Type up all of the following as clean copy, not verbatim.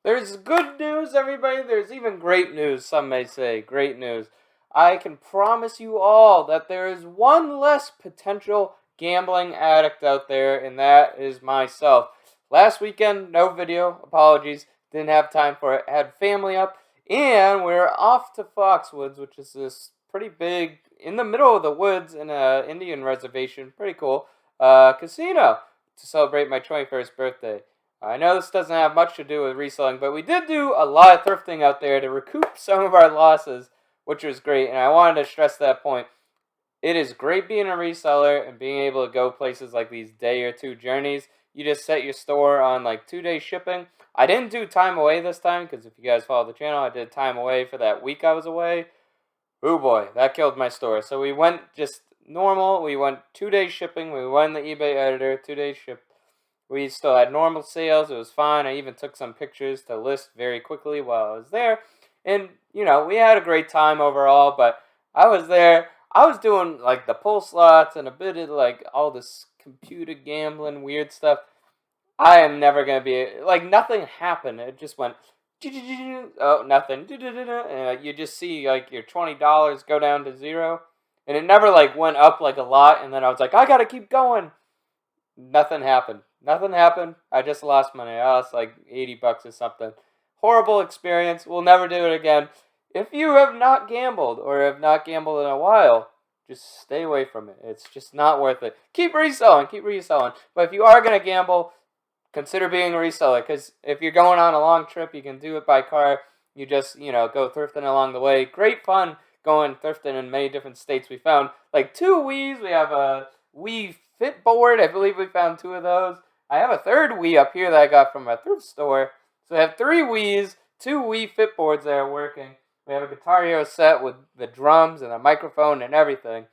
There's good news, everybody. There's even great news, some may say. Great news. I can promise you all that there is one less potential gambling addict out there, and that is myself. Last weekend, no video. Apologies. Didn't have time for it. Had family up, and we're off to Foxwoods, which is this pretty big, in the middle of the woods in an Indian reservation. Pretty cool. Casino to celebrate my 21st birthday. I know this doesn't have much to do with reselling, but we did do a lot of thrifting out there to recoup some of our losses, which was great, and I wanted to stress that point. It is great being a reseller and being able to go places like these day or two journeys. You just set your store on like 2-day shipping. I didn't do time away this time because if you guys follow the channel, I did time away for that week I was away. Oh boy, that killed my store. So we went just normal. We went 2-day shipping. We went in the eBay editor, 2-day ship. We still had normal sales. It was fine. I even took some pictures to list very quickly while I was there. And, we had a great time overall, but I was there. I was doing, like, the pull slots and a bit of, like, all this computer gambling weird stuff. I am never going to be, like, nothing happened. It just went, oh, nothing. And you just see, like, your $20 go down to zero. And it never, like, went up, like, a lot. And then I was like, I got to keep going. Nothing happened. Nothing happened. I just lost money. I lost like $80 or something. Horrible experience. We'll never do it again. If you have not gambled or have not gambled in a while, just stay away from it. It's just not worth it. Keep reselling. Keep reselling. But if you are going to gamble, consider being a reseller. Because if you're going on a long trip, you can do it by car. You just, go thrifting along the way. Great fun going thrifting in many different states. We found like 2 Wii's. We have a Wii Fit board. I believe we found 2 of those. I have a third Wii up here that I got from a thrift store. So I have 3 Wiis, 2 Wii Fit boards that are working. We have a Guitar Hero set with the drums and a microphone and everything.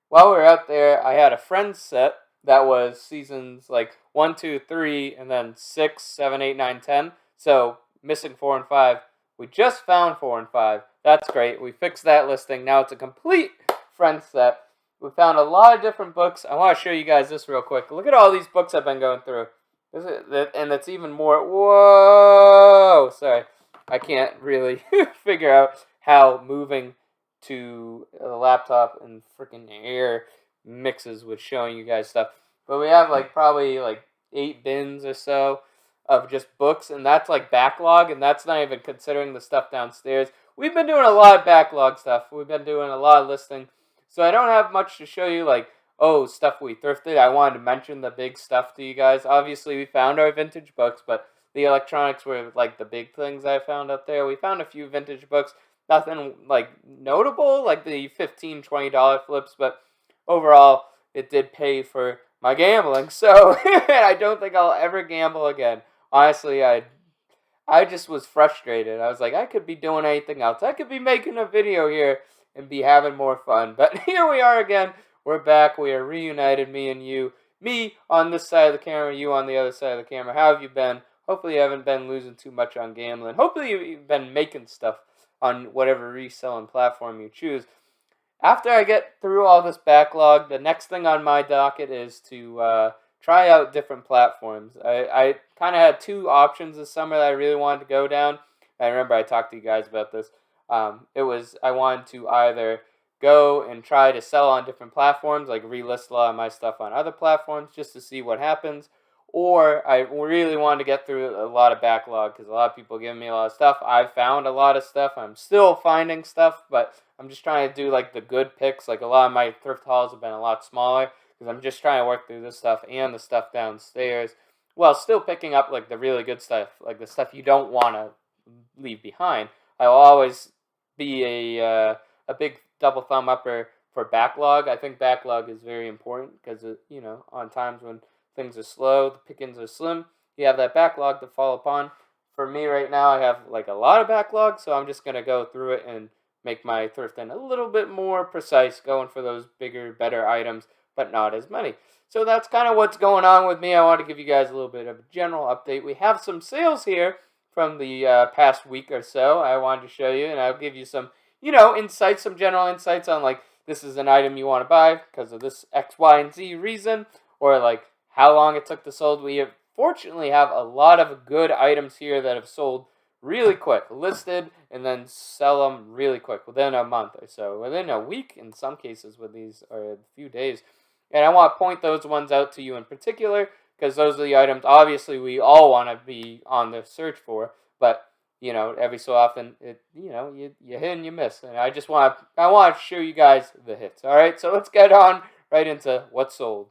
While we were out there, I had a Friends set that was seasons like 1, 2, 3, and then 6, 7, 8, 9, 10. So missing 4 and 5. We just found 4 and 5. That's great. We fixed that listing. Now it's a complete Friends set. We found a lot of different books. I want to show you guys this real quick. Look at all these books I've been going through. And it's even more. Whoa! Sorry. I can't really figure out how moving to a laptop and freaking air mixes with showing you guys stuff. But we have like probably like 8 bins or so of just books. And that's like backlog. And that's not even considering the stuff downstairs. We've been doing a lot of backlog stuff. We've been doing a lot of listing. So I don't have much to show you, like, stuff we thrifted. I wanted to mention the big stuff to you guys. Obviously, we found our vintage books, but the electronics were, like, the big things I found out there. We found a few vintage books. Nothing, like, notable, like the $15, $20 flips, but overall, it did pay for my gambling. So I don't think I'll ever gamble again. Honestly, I just was frustrated. I was like, I could be doing anything else. I could be making a video here and be having more fun. But here we are again. We're back. We are reunited, me and you. Me on this side of the camera, you on the other side of the camera. How have you been? Hopefully you haven't been losing too much on gambling. Hopefully you've been making stuff on whatever reselling platform you choose. After I get through all this backlog, the next thing on my docket is to try out different platforms. I kind of had 2 options this summer that I really wanted to go down. I remember I talked to you guys about this. I wanted to either go and try to sell on different platforms, like relist a lot of my stuff on other platforms just to see what happens, or I really wanted to get through a lot of backlog because a lot of people giving me a lot of stuff. I've found a lot of stuff. I'm still finding stuff, but I'm just trying to do like the good picks. Like a lot of my thrift hauls have been a lot smaller because I'm just trying to work through this stuff and the stuff downstairs while still picking up like the really good stuff, like the stuff you don't want to leave behind. I will always be a big double thumb upper for backlog. I think backlog is very important because, on times when things are slow, the pickings are slim, you have that backlog to fall upon. For me right now, I have like a lot of backlog, so I'm just going to go through it and make my thrifting a little bit more precise, going for those bigger, better items, but not as many. So that's kind of what's going on with me. I want to give you guys a little bit of a general update. We have some sales here from the past week or so I wanted to show you, and I'll give you some, insights, some general insights on, like, this is an item you want to buy because of this X, Y, and Z reason, or, like, how long it took to sold. We have fortunately have a lot of good items here that have sold really quick, listed, and then sell them really quick within a month or so, within a week in some cases with these, or a few days. And I want to point those ones out to you in particular because those are the items obviously we all want to be on the search for, but every so often you hit and you miss, and I want to show you guys the hits. All right, so let's get on right into what sold.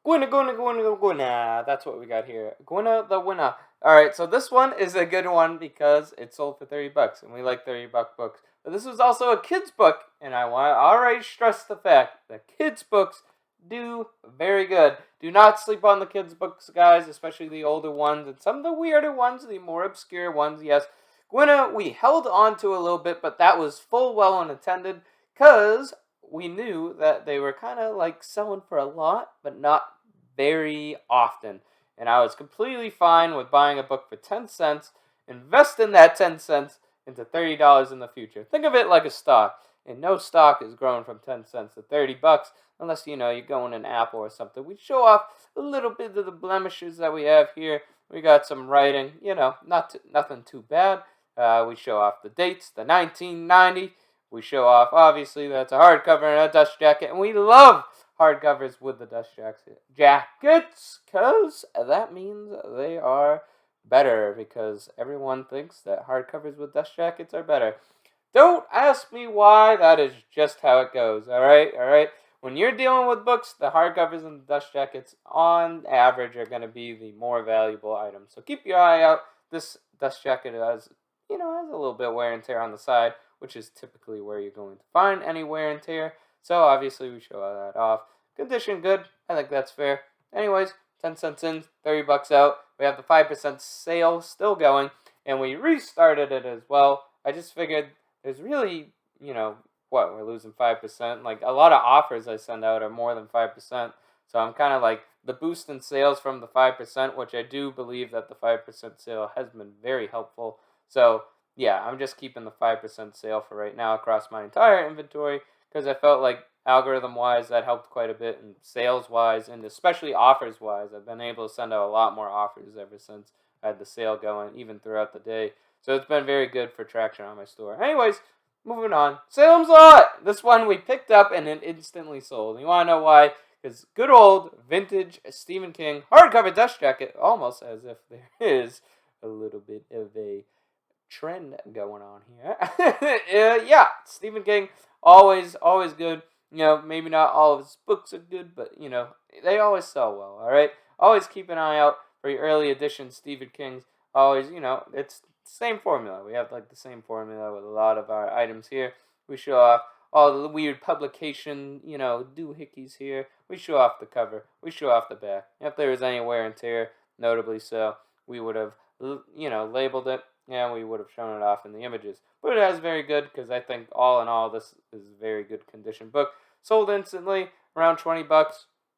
Gwina. That's what we got here. Gwina the winner. All right, so this one is a good one because it sold for $30, and we like $30 books. But this was also a kid's book, and I want to already stress the fact that kids' books do very good. Do not sleep on the kids' books, guys, especially the older ones and some of the weirder ones, the more obscure ones. Yes, Gwina, we held on to a little bit, but that was full well unattended because we knew that they were kind of like selling for a lot, but not very often. And I was completely fine with buying a book for 10 cents, investing that 10 cents into $30 in the future. Think of it like a stock. And no stock is growing from 10 cents to $30 unless you're going in Apple or something. We show off a little bit of the blemishes that we have here. We got some writing, nothing too bad. We show off the dates, the 1990. We show off, obviously, that's a hardcover and a dust jacket, and we love hardcovers with the dust jackets, because that means they are better, because everyone thinks that hardcovers with dust jackets are better. Don't ask me why, that is just how it goes, alright? When you're dealing with books, the hardcovers and the dust jackets, on average, are going to be the more valuable items. So keep your eye out. This dust jacket has a little bit of wear and tear on the side, which is typically where you're going to find any wear and tear. So obviously we show that off. Condition good. I think that's fair. Anyways, 10 cents in, $30 out. We have the 5% sale still going, and we restarted it as well. I just figured there's really, we're losing 5%. Like, a lot of offers I send out are more than 5%. So I'm kind of like the boost in sales from the 5%, which I do believe that the 5% sale has been very helpful. So yeah, I'm just keeping the 5% sale for right now across my entire inventory because I felt like algorithm-wise that helped quite a bit, and sales-wise, and especially offers-wise, I've been able to send out a lot more offers ever since I had the sale going, even throughout the day. So it's been very good for traction on my store. Anyways, moving on. Salem's Lot! This one we picked up and it instantly sold. You want to know why? Because good old vintage Stephen King hardcover dust jacket, almost as if there is a little bit of a trend going on here. Yeah, Stephen King, always good. Maybe not all of his books are good, but they always sell well. All right, always keep an eye out for your early edition Stephen King's. Always, it's the same formula. We have like the same formula with a lot of our items here. We show off all the weird publication, doohickeys here. We show off the cover. We show off the back. If there was any wear and tear, notably so, we would have, labeled it. Yeah, we would have shown it off in the images. But it has very good, because I think all in all, this is a very good condition book. Sold instantly, around $20.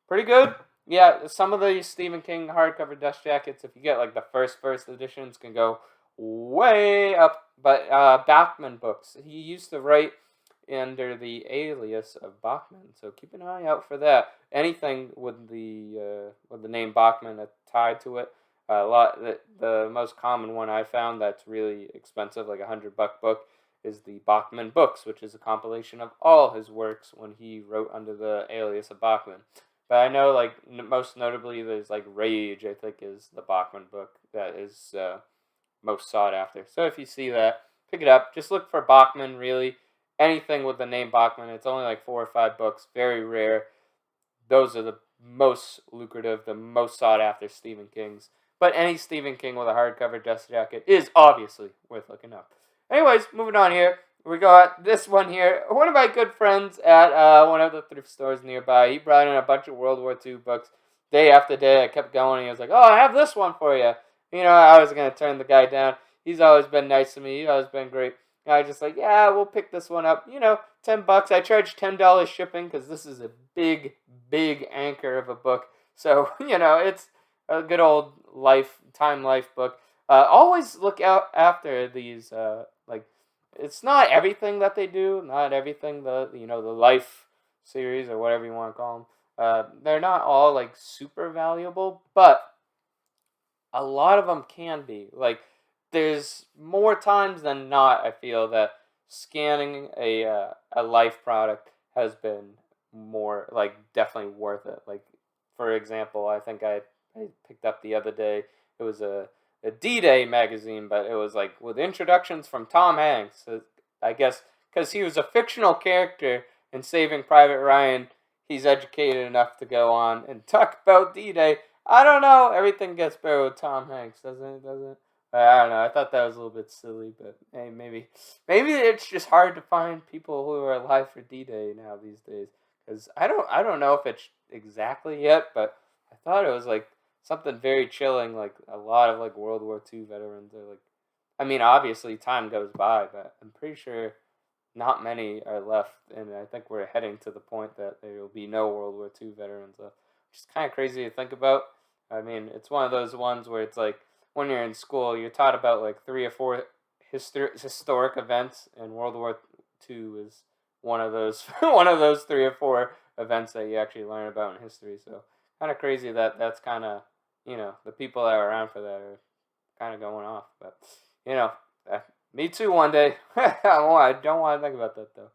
Pretty good. Yeah, some of the Stephen King hardcover dust jackets, if you get like the first editions, can go way up. But Bachman books, he used to write under the alias of Bachman, so keep an eye out for that. Anything with the name Bachman tied to it. The most common one I found that's really expensive, like $100 book, is the Bachman Books, which is a compilation of all his works when he wrote under the alias of Bachman. But I know, like, most notably, there's like Rage, I think, is the Bachman book that is most sought after. So if you see that, pick it up. Just look for Bachman, really. Anything with the name Bachman. It's only like 4 or 5 books, very rare. Those are the most lucrative, the most sought after Stephen King's. But any Stephen King with a hardcover dust jacket is obviously worth looking up. Anyways, moving on here. We got this one here. One of my good friends at one of the thrift stores nearby, he brought in a bunch of World War II books. Day after day, I kept going, and he was like, oh, I have this one for you. I was going to turn the guy down. He's always been nice to me. He's always been great. And I was just like, yeah, we'll pick this one up. $10. I charged $10 shipping because this is a big anchor of a book. So, it's a good old Time Life book. Always look out after these, it's not everything that they do, not everything, the Life series or whatever you want to call them. They're not all, like, super valuable, but a lot of them can be. Like, there's more times than not, I feel that scanning a Life product has been more, like, definitely worth it. Like, for example, I think I picked up the other day. It was a D-Day magazine, but it was like with introductions from Tom Hanks. So I guess because he was a fictional character in Saving Private Ryan, he's educated enough to go on and talk about D-Day. I don't know. Everything gets better with Tom Hanks, doesn't it? Doesn't it? I don't know. I thought that was a little bit silly, but hey, maybe it's just hard to find people who are alive for D-Day now these days. Because I don't know if it's exactly yet, but I thought it was like something very chilling. Like a lot of like World War II veterans are like, I mean, obviously time goes by, but I'm pretty sure not many are left, and I think we're heading to the point that there will be no World War II veterans left, which is kind of crazy to think about. I mean, it's one of those ones where it's like when you're in school, you're taught about like three or four historic events, and World War II is one of those one of those three or four events that you actually learn about in history. So kind of crazy that that's kind of the people that are around for that are kind of going off, but you know, uh, me too one day. I don't want to think about that though.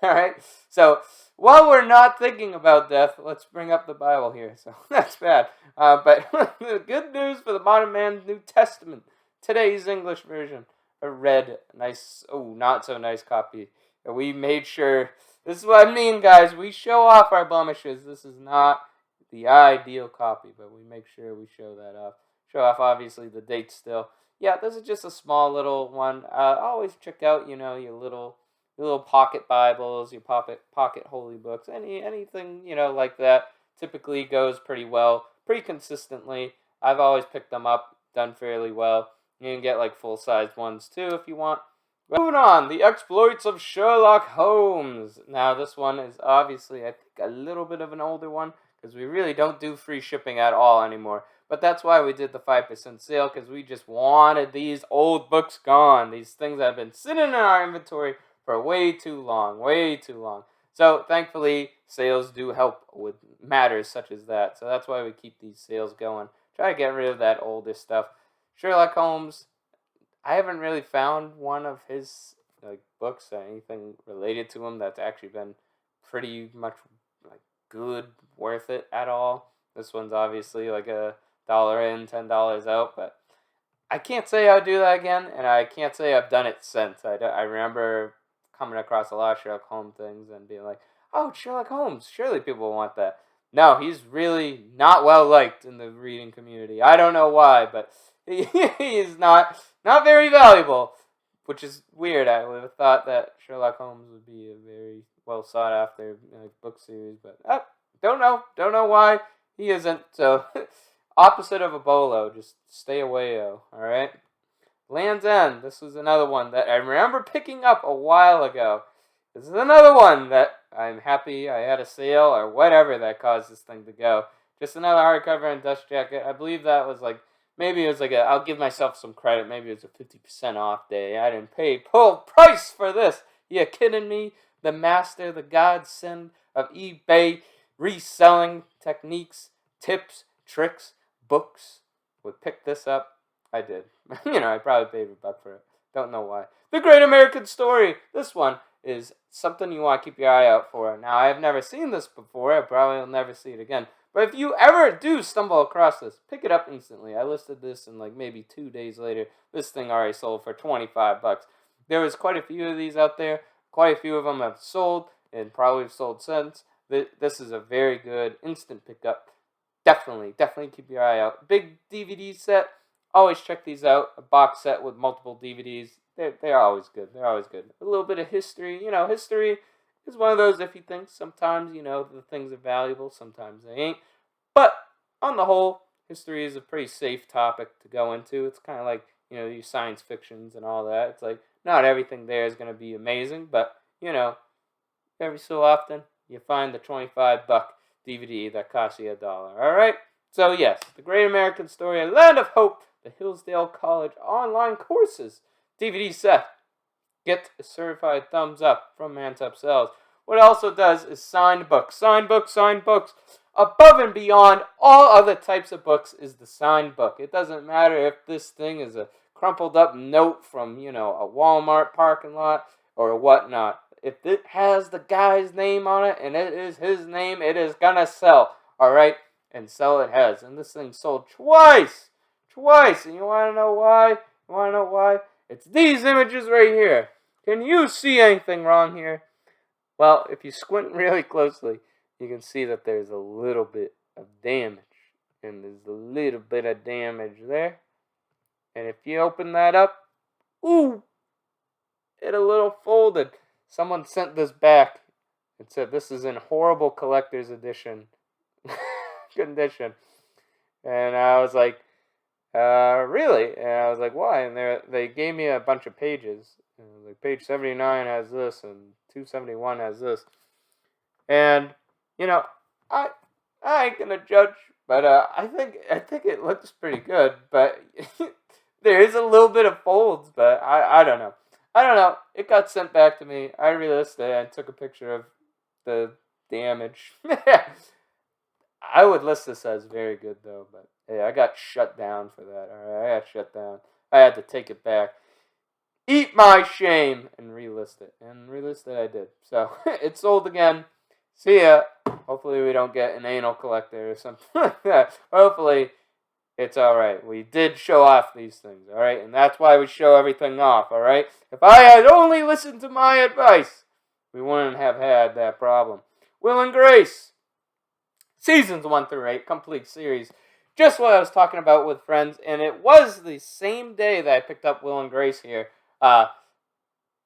All right. So while we're not thinking about death, let's bring up the Bible here. So that's bad. But the good news for the modern man's New Testament, today's English version, a red, nice, oh, not so nice copy. We made sure. This is what I mean, guys. We show off our blemishes. This is not the ideal copy, but we make sure we show that off. Show off, obviously, the date still. Yeah, this is just a small little one. Always check out, your little pocket Bibles, your pocket holy books, anything like that. Typically goes pretty well, pretty consistently. I've always picked them up, done fairly well. You can get like full sized ones too if you want. But moving on, the exploits of Sherlock Holmes. Now this one is obviously I think a little bit of an older one because we really don't do free shipping at all anymore. But that's why we did the 5% sale, because we just wanted these old books gone. These things that have been sitting in our inventory for way too long, way too long. So thankfully, sales do help with matters such as that. So that's why we keep these sales going. Try to get rid of that older stuff. Sherlock Holmes, I haven't really found one of his books or anything related to him that's actually been pretty much like good, worth it at all. This one's obviously like a $1 in, $10 out, but I can't say I'll do that again, and I can't say I've done it since. I remember coming across a lot of Sherlock Holmes things and being like, oh, Sherlock Holmes, surely people want that. No, he's really not well liked in the reading community. I don't know why, but he's not very valuable, which is weird. I would have thought that Sherlock Holmes would be a very well sought after book series, but don't know why he isn't. So opposite of a bolo, just stay away, all right? Land's End. This was another one that I remember picking up a while ago. This is another one that I'm happy I had a sale or whatever that caused this thing to go. Just another hardcover and dust jacket. I believe that was like, maybe it was like I'll give myself some credit. Maybe it was a 50% off day. I didn't pay full price for this. You kidding me? The master, the godsend of eBay reselling techniques, tips, tricks, books would pick this up. I did. I probably paid $1 for it. Don't know why. The Great American Story. This one is something you want to keep your eye out for. Now, I've never seen this before. I probably will never see it again. But if you ever do stumble across this, pick it up instantly. I listed this and like maybe 2 days later, this thing already sold for $25. There was quite a few of these out there. Quite a few of them have sold and probably have sold since. This is a very good instant pickup. Definitely keep your eye out. Big DVD set. Always check these out. A box set with multiple DVDs. They're always good. They're always good. A little bit of history. History is one of those iffy things. Sometimes, the things are valuable. Sometimes they ain't. But on the whole, history is a pretty safe topic to go into. It's kind of like, your science fictions and all that. It's like, not everything there is going to be amazing. But, every so often, you find the $25 DVD that costs you $1. All right? So, yes, The Great American Story, A Land of Hope, the Hillsdale College online courses DVD set. Get a certified thumbs up from Mantup Sales. What it also does is signed books. Signed books. above and beyond all other types of books is the signed book. It doesn't matter if this thing is a crumpled up note from, a Walmart parking lot or whatnot. If it has the guy's name on it and it is his name, it is gonna sell. All right, and sell it has. And this thing sold twice. And you want to know why? It's these images right here. Can you see anything wrong here? Well, if you squint really closely, you can see that there's a little bit of damage. And there's a little bit of damage there. And if you open that up, ooh, it a little folded. Someone sent this back and said this is in horrible collector's edition condition. And I was like, really? And I was like, why? And they gave me a bunch of pages. And like, page 79 has this, and 271 has this. And I ain't gonna judge, but I think it looks pretty good. But there is a little bit of folds, but I don't know. It got sent back to me. I relisted it and took a picture of the damage. I would list this as very good though, but hey, I got shut down for that. All right, I got shut down. I had to take it back. Eat my shame and relist it. And relist it I did. So it sold again. See ya. Hopefully we don't get an anal collector or something like that. Hopefully it's alright. We did show off these things, alright? And that's why we show everything off, alright? If I had only listened to my advice, we wouldn't have had that problem. Will and Grace. Seasons 1 through 8, complete series. Just what I was talking about with friends, and it was the same day that I picked up Will and Grace here.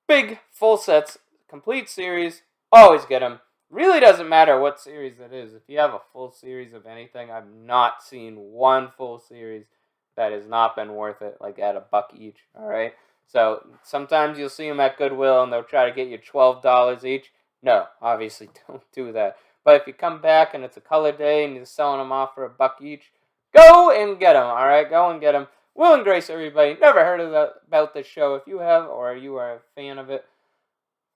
Big, full sets, complete series, always get them. Really doesn't matter what series it is. If you have a full series of anything, I've not seen one full series that has not been worth it, like at $1 each, alright? So, sometimes you'll see them at Goodwill and they'll try to get you $12 each. No, obviously don't do that. But if you come back and it's a color day and you're selling them off for $1 each, go and get them, alright? Go and get them. Will and Grace, everybody. Never heard about this show. If you have, or you are a fan of it,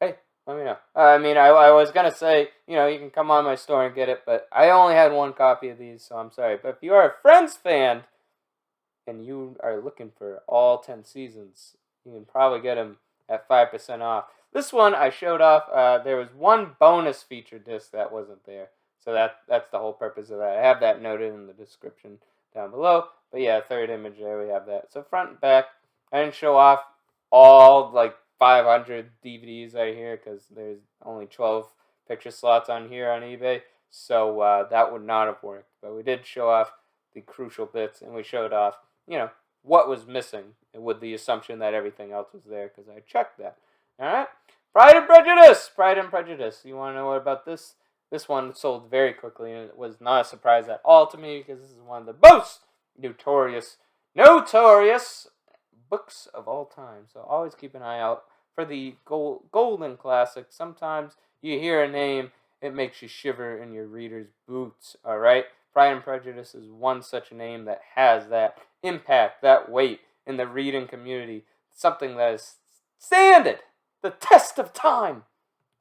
hey, let me know. I was going to say, you can come on my store and get it, but I only had one copy of these, so I'm sorry. But if you are a Friends fan and you are looking for all 10 seasons, you can probably get them at 5% off. This one I showed off. There was one bonus feature disc that wasn't there. So that's the whole purpose of that. I have that noted in the description down below. But yeah, third image there, we have that. So front and back, I didn't show off all 500 DVDs right here because there's only 12 picture slots on here on eBay. So that would not have worked. But we did show off the crucial bits, and we showed off, what was missing with the assumption that everything else was there because I checked that. All right? Pride and Prejudice. You want to know what about this? This one sold very quickly, and it was not a surprise at all to me because this is one of the most notorious books of all time. So always keep an eye out for the golden classic. Sometimes you hear a name, it makes you shiver in your reader's boots. All right? Pride and Prejudice is one such name that has that impact, that weight in the reading community. Something that has standed the test of time.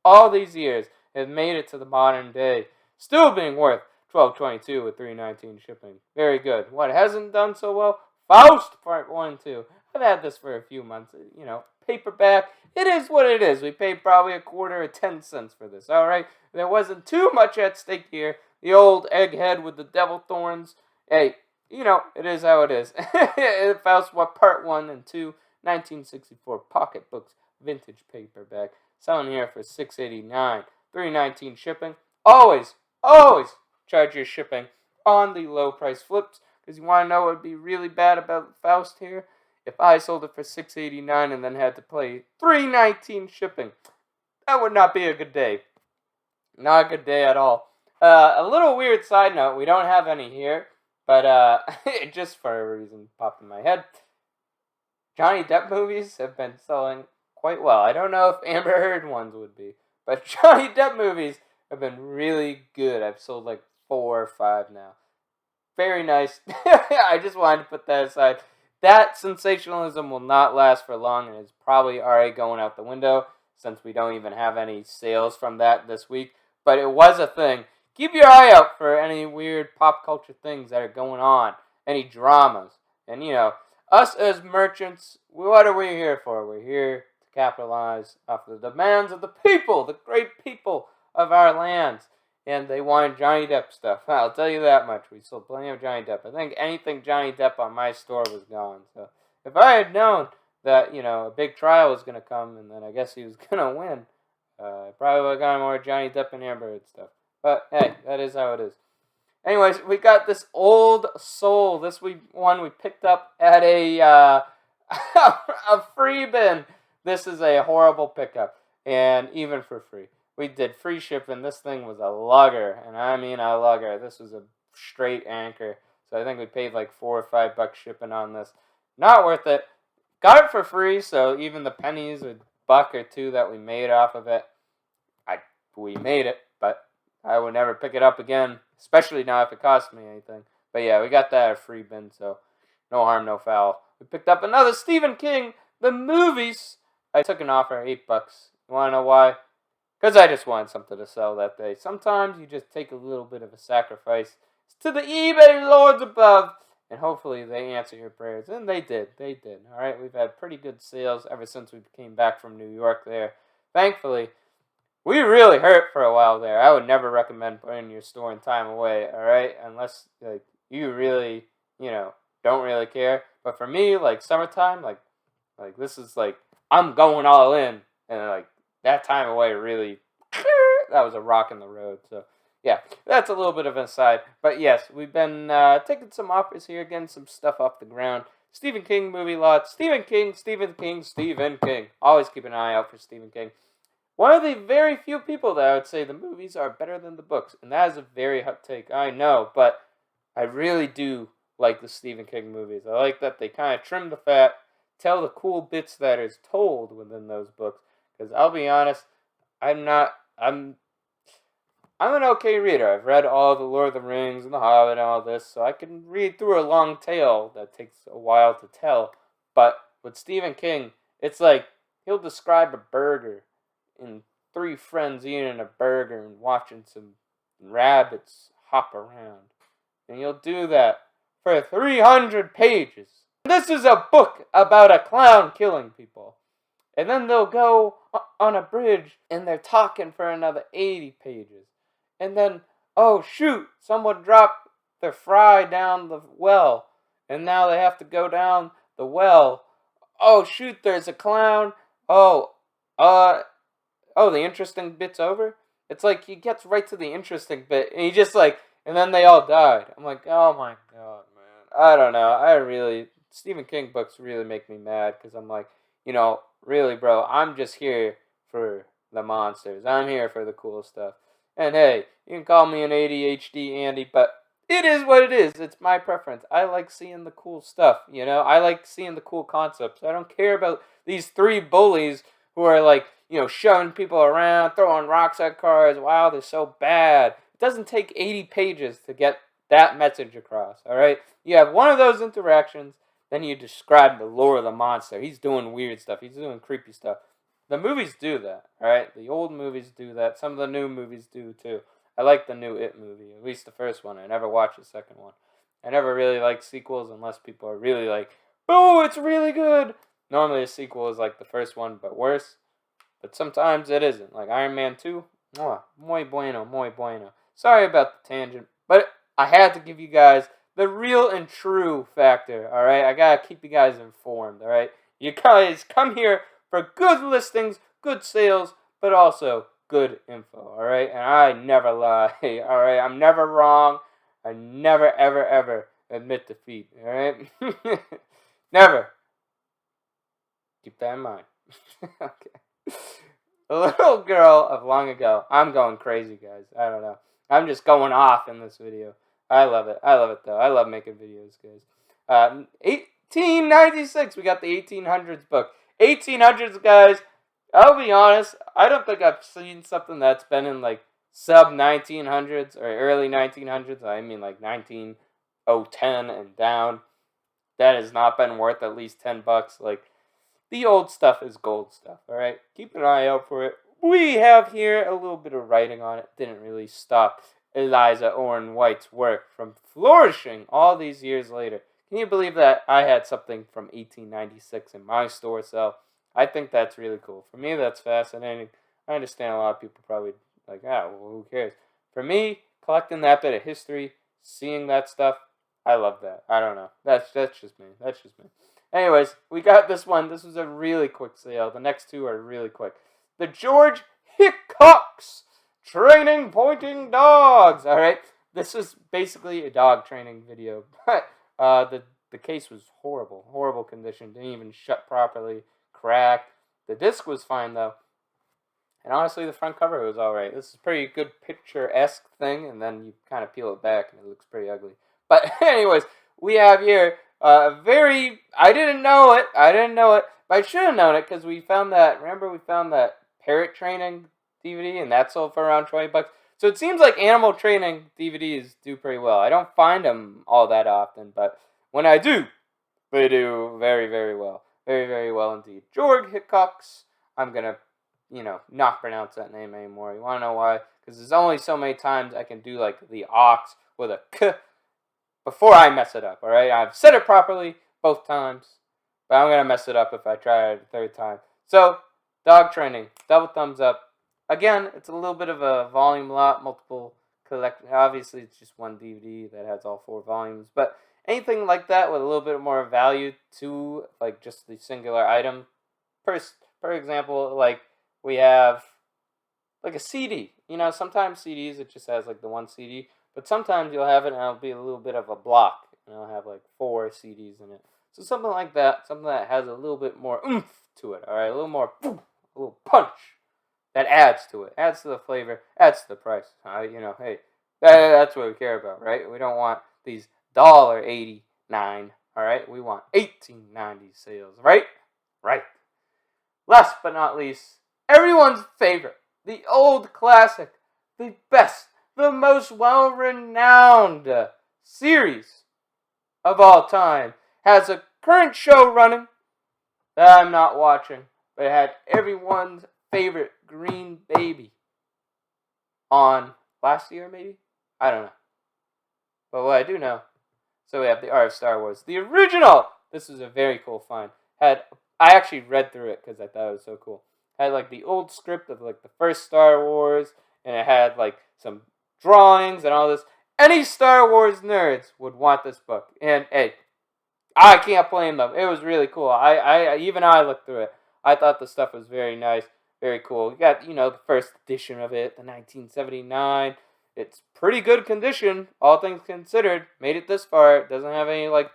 All these years have made it to the modern day, still being worth $12.22 with $3.19 shipping. Very good. What hasn't done so well? Faust Part 1 and 2. I've had this for a few months. Paperback. It is what it is. We paid probably a quarter or 10 cents for this. All right. There wasn't too much at stake here. The old egghead with the devil thorns. Hey, it is how it is. Faust Part 1 and 2, 1964 pocketbooks, vintage paperback. Selling here for $6.89, $3.19 shipping. Always charge your shipping on the low price flips. Because you want to know what would be really bad about Faust here? If I sold it for $6.89 and then had to pay $3.19 shipping. That would not be a good day. Not a good day at all. A little weird side note. We don't have any here. But just for a reason popped in my head. Johnny Depp movies have been selling quite well. I don't know if Amber Heard ones would be. But Johnny Depp movies have been really good. I've sold 4 or 5 now. Very nice. I just wanted to put that aside. That sensationalism will not last for long and is probably already going out the window since we don't even have any sales from that this week. But it was a thing. keep your eye out for any weird pop culture things that are going on, any dramas. And, us as merchants, what are we here for? We're here to capitalize off the demands of the people, the great people of our lands. And they wanted Johnny Depp stuff. I'll tell you that much. We sold plenty of Johnny Depp. I think anything Johnny Depp on my store was gone. So if I had known that, a big trial was going to come and then I guess he was going to win, I probably would have gotten more Johnny Depp and Amber and stuff. But hey, that is how it is. Anyways, we got this Old Soul. This one we picked up at a a free bin. This is a horrible pickup, and even for free. We did free shipping. This thing was a lugger, and I mean a lugger. This was a straight anchor. So I think we paid like $4 or $5 shipping on this. Not worth it. Got it for free, so even the pennies, a buck or two that we made off of it, we made it, but I would never pick it up again, especially now if it cost me anything. But yeah, we got that at a free bin, so no harm, no foul. We picked up another Stephen King, the movies. I took an offer, $8. You want to know why? Because I just wanted something to sell that day. Sometimes you just take a little bit of a sacrifice to the eBay lords above, and hopefully they answer your prayers. And they did. They did. All right, we've had pretty good sales ever since we came back from New York there. Thankfully, we really hurt for a while there. I would never recommend putting your store and time away, all right? Unless you really, don't really care. But for me, like summertime, like this is like I'm going all in, and like that time away really, that was a rock in the road. So yeah, that's a little bit of an aside. But yes, we've been taking some offers here, getting some stuff off the ground. Stephen King movie lots. Stephen King, Stephen King, Stephen King. Always keep an eye out for Stephen King. One of the very few people that I would say the movies are better than the books. And that is a very hot take, I know. But I really do like the Stephen King movies. I like that they kind of trim the fat, tell the cool bits that is told within those books. Because I'll be honest, I'm an okay reader. I've read all the Lord of the Rings and the Hobbit and all this. So I can read through a long tale that takes a while to tell. But with Stephen King, it's like he'll describe a burger and 3 friends eating a burger and watching some rabbits hop around. And you'll do that for 300 pages. This is a book about a clown killing people. And then they'll go on a bridge and they're talking for another 80 pages. And then, oh shoot, someone dropped their fry down the well. And now they have to go down the well. Oh shoot, there's a clown. The interesting bit's over? It's like he gets right to the interesting bit, and he just and then they all died. I'm like, oh my god, man. I don't know. Stephen King books really make me mad, because I'm like, really, bro, I'm just here for the monsters. I'm here for the cool stuff. And hey, you can call me an ADHD Andy, but it is what it is. It's my preference. I like seeing the cool stuff, I like seeing the cool concepts. I don't care about these 3 bullies who are shoving people around, throwing rocks at cars. Wow, they're so bad. It doesn't take 80 pages to get that message across, all right? You have one of those interactions, then you describe the lore of the monster. He's doing weird stuff. He's doing creepy stuff. The movies do that, all right? The old movies do that. Some of the new movies do, too. I like the new It movie, at least the first one. I never watched the second one. I never really like sequels unless people are really like, oh, it's really good. Normally a sequel is like the first one, but worse. But sometimes it isn't. Like Iron Man 2, muy bueno, muy bueno. Sorry about the tangent, but I had to give you guys the real and true factor, alright? I gotta keep you guys informed, alright? You guys come here for good listings, good sales, but also good info, alright? And I never lie, alright? I'm never wrong. I never, ever, ever admit defeat, alright? Never. Keep that in mind. Okay. The little girl of long ago. I'm going crazy, guys. I don't know. I'm just going off in this video. I love it. I love it, though. I love making videos, guys. 1896. We got the 1800s book. 1800s, guys. I'll be honest. I don't think I've seen something that's been in, sub 1900s or early 1900s. I mean, 19010 and down. That has not been worth at least $10. The old stuff is gold stuff, alright? Keep an eye out for it. We have here a little bit of writing on it. Didn't really stop Eliza Orrin White's work from flourishing all these years later. Can you believe that I had something from 1896 in my store? So I think that's really cool. For me, that's fascinating. I understand a lot of people probably like, well, who cares? For me, collecting that bit of history, seeing that stuff, I love that. I don't know. That's just me. That's just me. Anyways, we got this one. This was a really quick sale. The next two are really quick. The George Hickox Training Pointing Dogs. All right. This is basically a dog training video, but the case was horrible condition. Didn't even shut properly, cracked. The disc was fine though, and honestly, the front cover was all right. This is a pretty good picturesque thing, and then you kind of peel it back, and it looks pretty ugly. But anyways, we have here very. I didn't know it, but I should have known it because we found that. Remember, we found that parrot training DVD, and that sold for around $20. So it seems like animal training DVDs do pretty well. I don't find them all that often, but when I do, they do very well. Very well indeed. George Hickox. I'm going to, not pronounce that name anymore. You want to know why? Because there's only so many times I can do, like, the ox with a k before I mess it up, all right? I've said it properly both times, but I'm going to mess it up if I try it a third time. So, dog training. Double thumbs up. Again, it's a little bit of a volume lot, multiple collect. Obviously, it's just one DVD that has all 4 volumes. But anything like that with a little bit more value to, like, just the singular item. For example, like, we have, like, a CD. Sometimes CDs, it just has, like, the one CD. But sometimes you'll have it, and it'll be a little bit of a block. And it'll have, like, 4 CDs in it. So something like that. Something that has a little bit more oomph to it, all right? A little more, a little punch. That adds to it, adds to the flavor, adds to the price. Hey, that's what we care about, right? We don't want these $1.89, all right? We want $18.90 sales, right? Right. Last but not least, everyone's favorite, the old classic, the best, the most well-renowned series of all time, has a current show running that I'm not watching, but it had everyone's favorite green baby on last year, maybe? I don't know. But what I do know, so we have the Art of Star Wars. The original! This was a very cool find. I actually read through it because I thought it was so cool. Had like the old script of like the first Star Wars, and it had like some drawings and all this. Any Star Wars nerds would want this book. And hey, I can't blame them. It was really cool. Even I looked through it. I thought the stuff was very nice. Very cool. You got, the first edition of it, the 1979. It's pretty good condition, all things considered. Made it this far. It doesn't have any, like,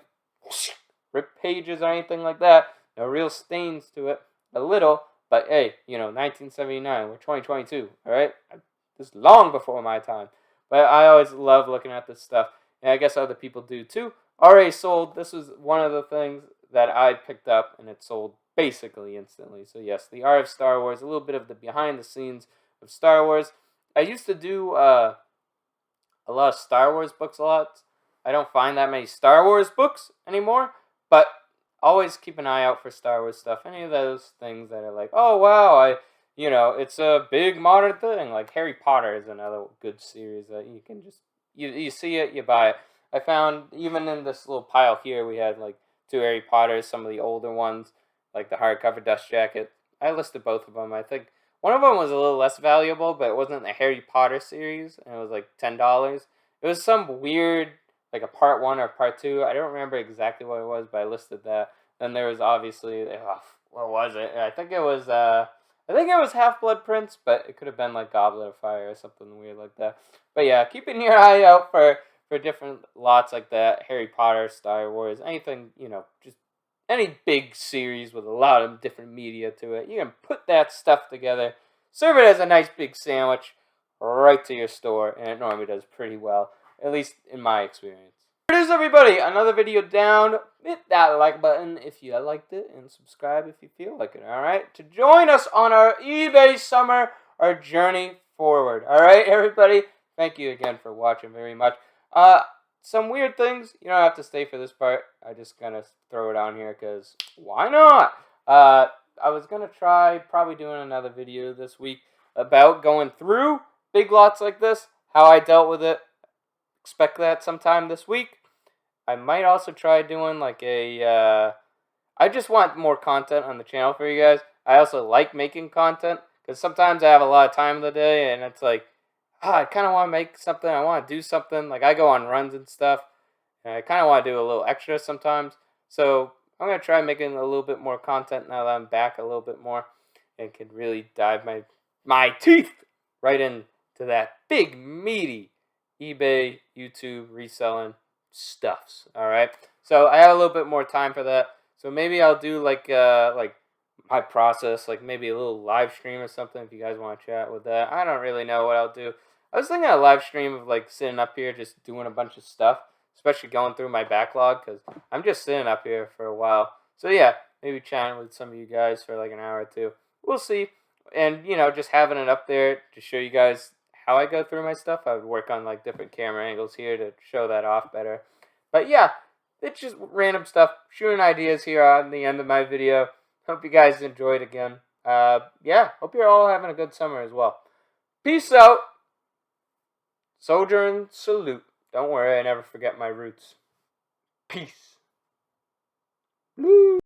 ripped pages or anything like that. No real stains to it. A little, but hey, 1979. We're 2022, all right? This is long before my time. But I always love looking at this stuff, and I guess other people do too. Already sold. This was one of the things that I picked up, and it sold basically instantly. So yes, the Art of Star Wars, a little bit of the behind the scenes of Star Wars. I used to do a lot of Star Wars books a lot. I don't find that many Star Wars books anymore, but always keep an eye out for Star Wars stuff. Any of those things that are like, oh wow, it's a big modern thing. Like Harry Potter is another good series that you can just, you see it, you buy it. I found even in this little pile here, we had like 2 Harry Potters, some of the older ones, like the hardcover dust jacket. I listed both of them. I think one of them was a little less valuable, but it wasn't the Harry Potter series, and it was like $10. It was some weird, like a part 1 or part 2. I don't remember exactly what it was, but I listed that. Then there was obviously, what was it? I think it was Half-Blood Prince, but it could have been like Goblet of Fire or something weird like that. But yeah, keeping your eye out for different lots like that. Harry Potter, Star Wars, anything, just any big series with a lot of different media to it. You can put that stuff together, serve it as a nice big sandwich right to your store, and it normally does pretty well, at least in my experience. Here it is, everybody. Another video down. Hit that like button if you liked it, and subscribe if you feel like it, alright? To join us on our eBay summer, our journey forward. Alright, everybody? Thank you again for watching very much. Some weird things. You don't have to stay for this part. I just gonna throw it on here because why not? I was gonna try probably doing another video this week about going through big lots like this, how I dealt with it. Expect that sometime this week. I might also try doing like I just want more content on the channel for you guys. I also like making content because sometimes I have a lot of time in the day and it's like, I kind of want to make something. I want to do something. Like I go on runs and stuff, and I kind of want to do a little extra sometimes. So I'm gonna try making a little bit more content now that I'm back a little bit more, and can really dive my teeth right into that big meaty eBay, YouTube reselling stuffs. All right. So I have a little bit more time for that. So maybe I'll do like my process, like maybe a little live stream or something if you guys want to chat with that. I don't really know what I'll do. I was thinking a live stream of like sitting up here just doing a bunch of stuff, especially going through my backlog because I'm just sitting up here for a while. So yeah, maybe chatting with some of you guys for like an hour or two. We'll see. And just having it up there to show you guys how I go through my stuff. I would work on like different camera angles here to show that off better. But yeah, it's just random stuff, shooting ideas here on the end of my video. Hope you guys enjoyed again. Yeah, hope you're all having a good summer as well. Peace out. Soldier and salute. Don't worry, I never forget my roots. Peace. Woo.